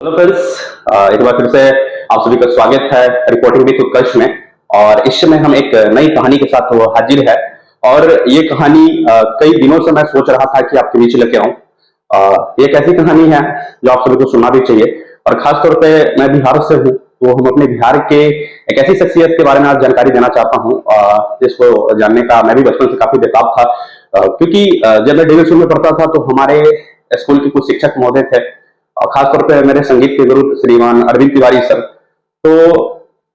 Hello friends, एक बार फिर से आप सभी का स्वागत है रिपोर्टिंग विद उत्कर्ष में। और इस समय हम एक नई कहानी के साथ वो हाजिर है। और ये कहानी कई दिनों से मैं सोच रहा था कि आपके बीच लेके आऊं। ये एक ऐसी कहानी है जो आप सभी को सुनना भी चाहिए। और खास तौर पे मैं बिहार से हूं, तो हम अपने बिहार के एक ऐसी शख्सियत के बारे में आज जानकारी देना चाहता हूं जिसको जानने का मैं भी बचपन से काफी बेताब था। क्योंकि जब मैं डेली स्कूल में पढ़ता था तो हमारे स्कूल के कुछ शिक्षक महोदय थे, और खासतौर पे मेरे संगीत के गुरु श्रीमान अरविंद तिवारी सर। तो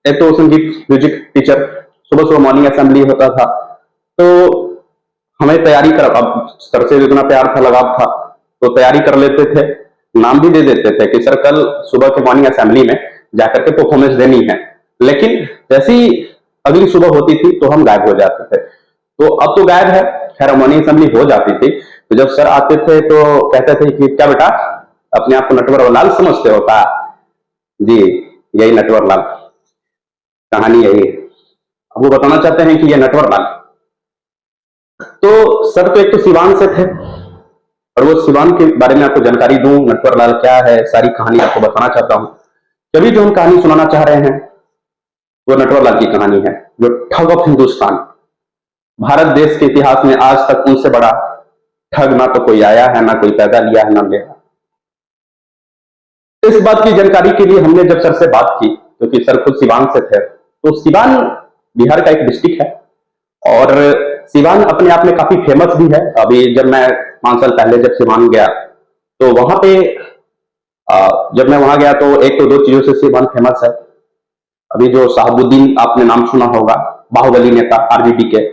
एक तो संगीत म्यूजिक टीचर, सुबह सुबह मॉर्निंग असेंबली होता था, तो हमें तैयारी कर, अब सर से इतना प्यार था, लगाव था, तो तैयारी कर लेते थे। नाम भी दे देते थे कि सर कल सुबह के मॉर्निंग असेंबली में जाकर के परफॉर्मेंस देनी है। लेकिन जैसी अगली सुबह होती थी तो हम गायब हो जाते थे। तो अब तो गायब है, खैर मॉर्निंग असेंबली हो जाती थी। तो जब सर आते थे तो कहते थे कि क्या बेटा अपने आप को नटवर लाल समझते हो का? जी, यही नटवर लाल, कहानी यही है। अब वो बताना चाहते हैं कि ये नटवर लाल। तो सर तो एक तो सिवान से थे, और वो सिवान के बारे में आपको जानकारी दूं, नटवर लाल क्या है, सारी कहानी आपको बताना चाहता हूं। कभी जो हम कहानी सुनाना चाह रहे हैं वो नटवर लाल की कहानी है, जो ठग ऑफ हिंदुस्तान। भारत देश के इतिहास में आज तक उनसे बड़ा ठग ना तो कोई आया है, ना कोई पैदा लिया है, ना लिया। इस बात की जानकारी के लिए हमने जब सर से बात की, क्योंकि सर खुद सिवान से थे, तो सिवान बिहार का एक डिस्ट्रिक्ट है और सिवान अपने आप में काफी फेमस भी है। अभी जब मैं 5 साल पहले जब सिवान गया तो वहां पे जब मैं वहां गया तो एक तो 2 चीजों से सिवान फेमस है। अभी जो शहाबुद्दीन आपने नाम सुना होगा, बाहुबली नेता आरजेडी के,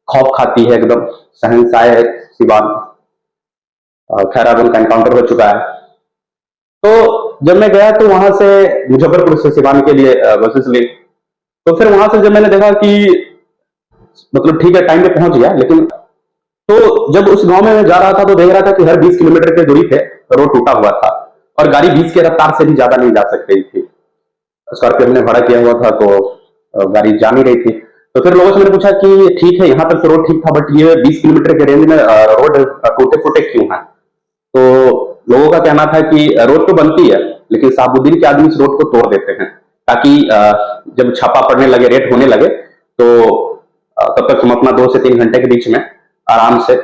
खौफ खाती है एकदम, शहंशाह है सिवान। खैर अब उनका एनकाउंटर हो चुका है। तो जब मैं गया तो वहां से मुजफ्फरपुर से सिवान के लिए बसेस ली। तो फिर वहां से जब मैंने देखा कि मतलब ठीक है टाइम पे पहुंच गया, लेकिन तो जब उस गांव में मैं जा रहा था तो देख रहा था कि हर 20 किलोमीटर के दूरी पे रोड टूटा हुआ था और गाड़ी 20 की रफ्तार से भी ज्यादा नहीं जा सक रही थी। स्कॉर्पियो हमने भाड़ा किया हुआ था तो गाड़ी जा नहीं रही थी। तो फिर लोगों से मैंने पूछा कि ठीक है यहाँ तक तो रोड ठीक था, बट ये 20 किलोमीटर के रेंज में रोड टूटे फूटे क्यों है? तो लोगों का कहना था कि रोड तो बनती है लेकिन साबुद्दीन के आदमी इस रोड को तोड़ देते हैं, ताकि जब छापा पड़ने लगे, रेट होने लगे, तो तब तक हम अपना 2 से 3 घंटे के बीच में आराम से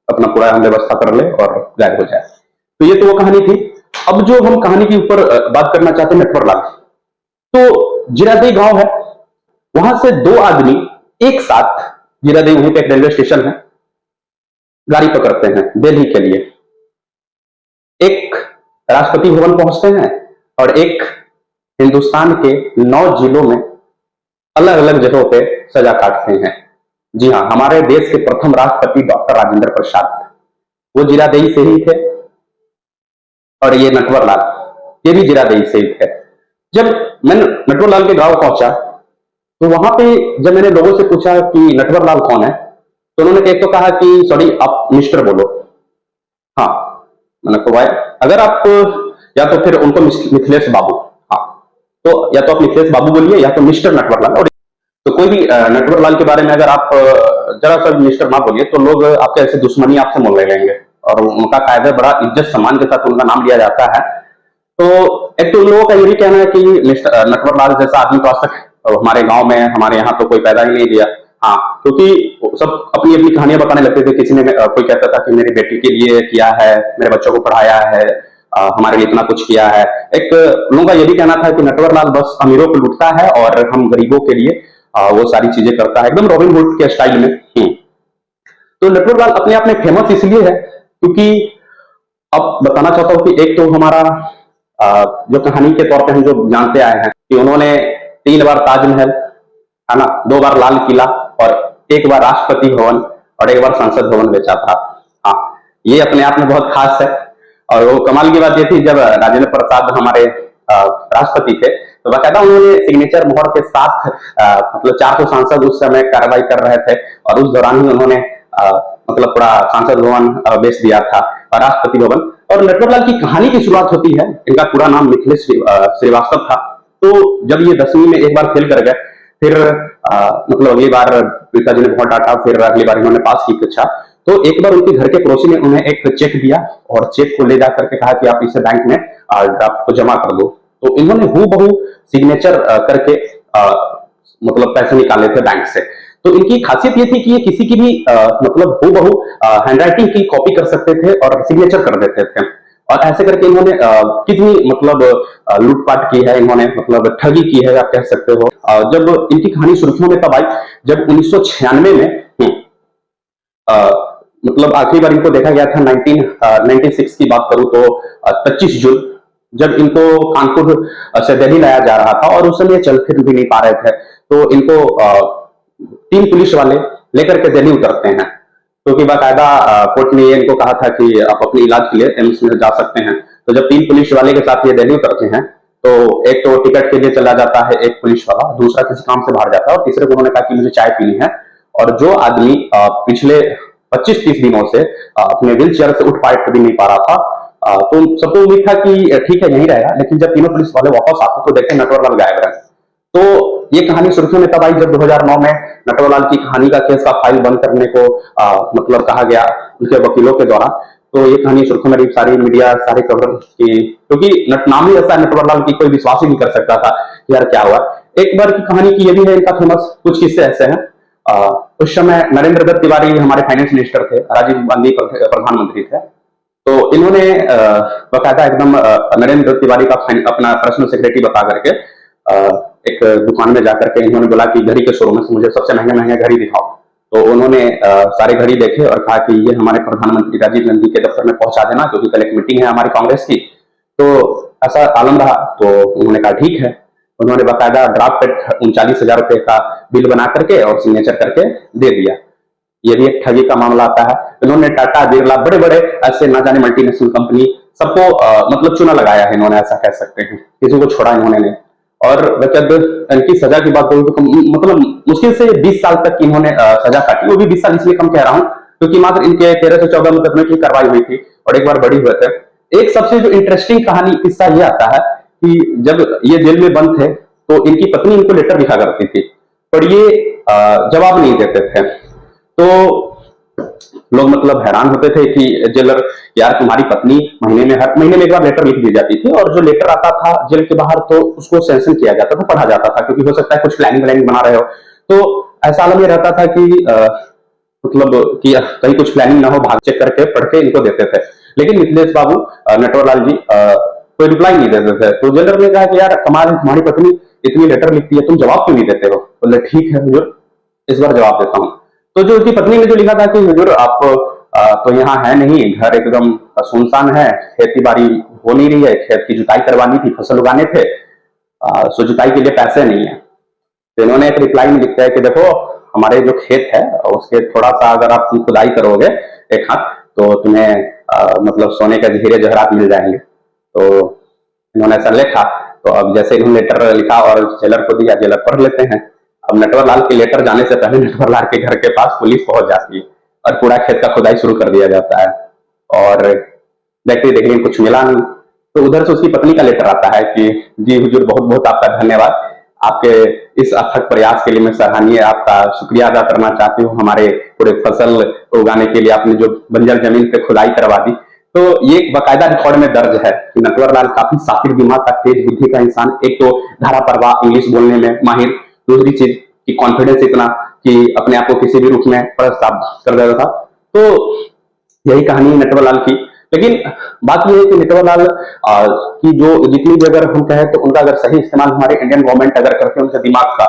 अपना पूरा हम व्यवस्था कर ले और गायब हो जाए। तो ये तो वो कहानी थी। अब जो हम कहानी के ऊपर बात करना चाहते हैं, नटवर लाल। तो जीरादेई गांव है, वहां से 2 आदमी एक साथ, जीरादेई वहीं पे एक रेलवे स्टेशन है, गाड़ी पकड़ते हैं दिल्ली के लिए। एक राष्ट्रपति भवन पहुंचते हैं और एक हिंदुस्तान के 9 जिलों में अलग अलग जगहों पे सजा काटते हैं। जी हाँ, हमारे देश के प्रथम राष्ट्रपति डॉक्टर राजेंद्र प्रसाद, वो जीरादेई से ही थे। और ये नटवर लाल, ये भी जीरादेई से ही थे। जब मैं नटवर लाल के गांव पहुंचा तो वहां पे जब मैंने लोगों से पूछा कि नटवर लाल कौन है, तो उन्होंने एक तो कहा कि सॉरी आप मिस्टर बोलो। हाँ, मैंने तो भाई अगर आप या तो फिर उनको मिथिलेश बाबू, हाँ, तो या तो आप मिथिलेश बाबू बोलिए या तो मिस्टर नटवर लाल। और तो कोई भी नटवर लाल के बारे में अगर आप जरा सा मिस्टर ना बोलिए तो लोग आपके ऐसे दुश्मनी आपसे मोल ले लेंगे, और उनका कायदा बड़ा इज्जत सम्मान के साथ उनका नाम लिया जाता है। तो एक तो लोगों का ये भी कहना है कि मिस्टर नटवर लाल जैसा आदमी तो आज तक हमारे गांव में, हमारे यहाँ तो कोई पैदा ही नहीं दिया। हाँ, क्योंकि सब अपनी अपनी कहानियां बताने लगते थे। किसी ने कोई कहता था कि मेरी बेटी के लिए किया है, मेरे बच्चों को पढ़ाया है, हमारे लिए इतना कुछ किया है। एक लोगों का ये भी कहना था कि नटवर लाल बस अमीरों को लूटता है और हम गरीबों के लिए वो सारी चीजें करता है, एकदम रॉबिन हुड के स्टाइल में। तो नटवर लाल अपने आप में फेमस इसलिए है क्योंकि अब बताना चाहता हूं कि एक तो हमारा जो कहानी के तौर पे हम जो जानते आए हैं कि उन्होंने 3 बार ताजमहल, है ना, 2 बार लाल किला और 1 बार राष्ट्रपति भवन और 1 बार संसद भवन बेचा था। हाँ, ये अपने आप में बहुत खास है। और वो कमाल की बात ये थी, जब राजेंद्र प्रसाद हमारे राष्ट्रपति थे तो बाकायदा उन्होंने सिग्नेचर मोहर के साथ मतलब 400 सांसद उस समय कार्रवाई कर रहे थे, और उस दौरान ही उन्होंने मतलब पूरा सांसद भवन बेच दिया था, राष्ट्रपति भवन। और नटवर लाल की कहानी की शुरुआत होती है, इनका पूरा नाम मिथिलेश श्रीवास्तव था। तो जब ये 10वीं में एक बार फेल कर गए, फिर मतलब अगली बार पिताजी ने बहुत डांटा, फिर अगली बार इन्होंने पास की परीक्षा। तो एक बार उनके घर के पड़ोसी ने उन्हें एक चेक दिया और चेक को ले जा करके कहा कि आप इसे बैंक में ड्राफ्ट को जमा कर दो। तो इन्होंने हूबहू सिग्नेचर करके मतलब पैसे निकाले थे बैंक से। तो इनकी खासियत ये थी कि ये किसी की भी मतलब हूबहू हैंडराइटिंग की कॉपी कर सकते थे और सिग्नेचर कर देते थे। और ऐसे करके इन्होंने कितनी मतलब लूटपाट की है, इन्होंने मतलब ठगी की है आप कह सकते हो। जब इनकी कहानी सुर्खियों में तब आई जब 1996 में मतलब आखिरी बार इनको देखा गया था 1996 की बात करूं तो 25 जून, जब इनको कानपुर से दिल्ली लाया जा रहा था और उस समय चल फिर भी नहीं पा रहे थे। तो इनको 3 पुलिस वाले लेकर के दिल्ली उतरते हैं, क्योंकि बाकायदा कोर्ट ने इनको कहा था कि आप अपने इलाज के लिए एम्स में जा सकते हैं। तो जब 3 पुलिस वाले के साथ ये दिल्ली उतरते हैं तो एक तो टिकट के लिए चला जाता है एक पुलिस वाला, दूसरा किसी काम से बाहर जाता है और तीसरे को उन्होंने कहा कि मुझे चाय पीनी है। और जो आदमी पिछले 25-30 दिनों से अपने व्हील चेयर से उठ पाट भी नहीं पा रहा था, तो सबको उम्मीद था कि ठीक है यहीं रहेगा। लेकिन जब तीनों पुलिस वाले वापस आते तो देखते नटवरलाल गायब रहे। तो ये कहानी सुर्खियों में तब आई जब 2009 में नटवरलाल की कहानी का केस का फाइल बंद करने को मतलब कहा गया उनके वकीलों के द्वारा। तो ये कहानी सुर्खियों में सारी मीडिया सारी खबर की, क्योंकि नाम ही ऐसा नटवरलाल की कोई विश्वास ही नहीं कर सकता था कि यार क्या हुआ। एक बार की कहानी की ये भी है इनका फेमस, कुछ किस्से ऐसे हैं। उस समय नरेंद्र दत्त तिवारी हमारे फाइनेंस मिनिस्टर थे, राजीव गांधी प्रधानमंत्री थे। तो इन्होंने बकायदा एकदम नरेंद्र दत्त तिवारी का अपना पर्सनल सेक्रेटरी बता करके एक दुकान में जाकर के इन्होंने बोला कि घड़ी के शोरूम से मुझे सबसे महंगे महंगे घड़ी दिखाओ। तो उन्होंने सारे घड़ी देखे और कहा कि ये हमारे प्रधानमंत्री राजीव गांधी के दफ्तर में पहुंचा देना, क्योंकि कल एक मीटिंग है हमारी कांग्रेस की। तो ऐसा आलम रहा, तो उन्होंने कहा ठीक है। उन्होंने बाकायदा ड्राफ्ट पे 39,000 रुपए का बिल बना करके और सिग्नेचर करके दे दिया। ये भी एक ठगी का मामला आता है। इन्होंने टाटा बिरला बड़े बड़े ऐसे ना जाने मल्टीनेशनल कंपनी सबको मतलब चूना लगाया है इन्होंने, ऐसा कह सकते हैं। किसी को छोड़ा इन्होंने नहीं। और जब इनकी सजा की बात करूं तो मतलब मुश्किल से 20 साल तक इन्होंने सजा काटी। वो भी 20 साल इसलिए कम कह रहा हूं क्योंकि मात्र इनके 13 से 14 मुकदमे की कार्रवाई हुई थी और एक बार बड़ी हुए थे। एक सबसे जो इंटरेस्टिंग कहानी किस्सा ये आता है कि जब ये जेल में बंद थे तो इनकी पत्नी इनको लेटर लिखा करती थी, पर ये जवाब नहीं देते थे। तो लोग मतलब हैरान होते थे कि जेलर यार तुम्हारी पत्नी हर महीने में एक बार लेटर लिख दी जाती थी और जो लेटर आता था जेल के बाहर तो उसको सेंशन किया जाता था, पढ़ा जाता था, क्योंकि हो सकता है कुछ प्लानिंग व्लानिंग बना रहे हो। तो ऐसा आलम ये रहता था कि मतलब कि कहीं कुछ प्लानिंग ना हो, भाग चेक करके पढ़ के इनको देते थे। लेकिन मिथिलेश बाबू नटवरलाल जी कोई रिप्लाई नहीं देते थे। तो जेलर ने कहा कि यार कमाल है, तुम्हारी पत्नी इतनी लेटर लिखती है, तुम जवाब क्यों नहीं देते हो? बोले ठीक है हुजूर, इस बार जवाब देता हूँ। तो जो उसकी पत्नी ने जो लिखा था कि हुजूर आप तो यहाँ है नहीं, घर एकदम सुनसान है, खेती बाड़ी हो नहीं रही है, खेत की जुताई करवानी थी, फसल उगाने थे, सो जुताई के लिए पैसे नहीं है। तो इन्होंने एक रिप्लाई में लिखा है कि देखो हमारे जो खेत है उसके थोड़ा सा अगर आप खुदाई करोगे एक हाथ तो तुम्हें मतलब सोने के हीरे जवाहरात मिल जाएंगे। तो इन्होंने ऐसा लिखा। तो अब जैसे इन्होंने लेटर लिखा और जेलर को दिया, जेलर पढ़ लेते हैं। अब नटवरलाल के लेटर जाने से पहले नटवरलाल के घर के पास पुलिस पहुंच जाती है और पूरा खेत का खुदाई शुरू कर दिया जाता है और देखते देखते कुछ मिला नहीं। तो उधर से उसकी पत्नी का लेटर आता है कि जी हुजूर बहुत बहुत आपका धन्यवाद, आपके इस अथक प्रयास के लिए मैं सराहनीय आपका शुक्रिया अदा करना चाहती हूँ। हमारे पूरे फसल उगाने के लिए आपने जो बंजर जमीन पे खुदाई करवा दी। तो ये बाकायदा रिकॉर्ड में दर्ज है कि नटवरलाल काफी साकिर दिमाग का, तेज बुद्धि का इंसान। एक तो धारा प्रवाह इंग्लिश बोलने में माहिर, दूसरी चीज की कॉन्फिडेंस इतना कि अपने आप को किसी भी रूप में प्रस्ताव कर देता था। तो यही कहानी नटवरलाल की। लेकिन बात यह है कि नटवरलाल की जो जितनी भी अगर हम कहें तो उनका अगर सही इस्तेमाल हमारे इंडियन गवर्नमेंट अगर करते उनके दिमाग का,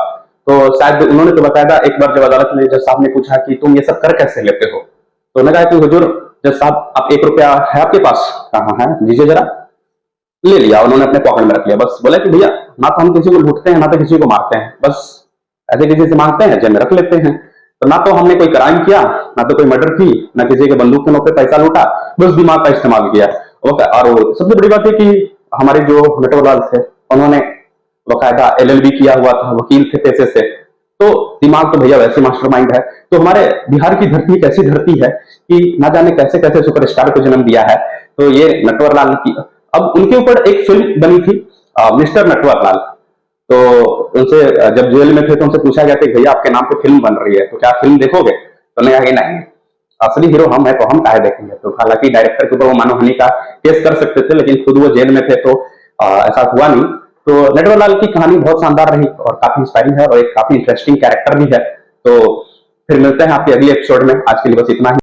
तो शायद उन्होंने तो बताया। एक बार जब अदालत में जज साहब ने पूछा कि तुम ये सब कर कैसे लेते हो, तो उन्होंने कहा कि हुजूर जज साहब आप 1 रुपया है आपके पास? कहाँ है, दीजिए जरा। ले लिया, उन्होंने अपने पॉकेट में रख लिया। बस बोला कि भैया ना तो हम किसी को लूटते हैं ना तो किसी को मारते हैं, बस ऐसे किसी से मांगते हैं जेब में रख लेते हैं। तो ना तो हमने कोई क्राइम किया, ना तो कोई मर्डर की, ना किसी के बंदूक के नोक पे पैसा लूटा, बस दिमाग का इस्तेमाल किया। और सबसे बड़ी बात है कि हमारे जो नटवरलाल थे उन्होंने बाकायदा LLB किया हुआ था, वकील थे पेशे से। तो दिमाग तो भैया वैसे मास्टरमाइंड है। तो हमारे बिहार की धरती एक ऐसी धरती है कि ना जाने कैसे कैसे सुपरस्टार को जन्म दिया है। तो ये नटवरलाल की, अब उनके ऊपर एक फिल्म बनी थी मिस्टर नटवरलाल। तो उनसे जब जेल में थे तो उनसे पूछा गया कि भैया आपके नाम पे फिल्म बन रही है तो क्या फिल्म देखोगे? तो उन्होंने कहा कि नहीं, असली हीरो हम है तो हम काहे देखेंगे। तो हालांकि डायरेक्टर के ऊपर वो मानहानि का केस कर सकते थे, लेकिन खुद वो जेल में थे तो ऐसा हुआ नहीं। तो नटवरलाल की कहानी बहुत शानदार रही और काफी इंस्पायरिंग है और एक काफी इंटरेस्टिंग कैरेक्टर भी है। तो फिर मिलते हैं आपके अगले एपिसोड में। आज के लिए बस इतना ही।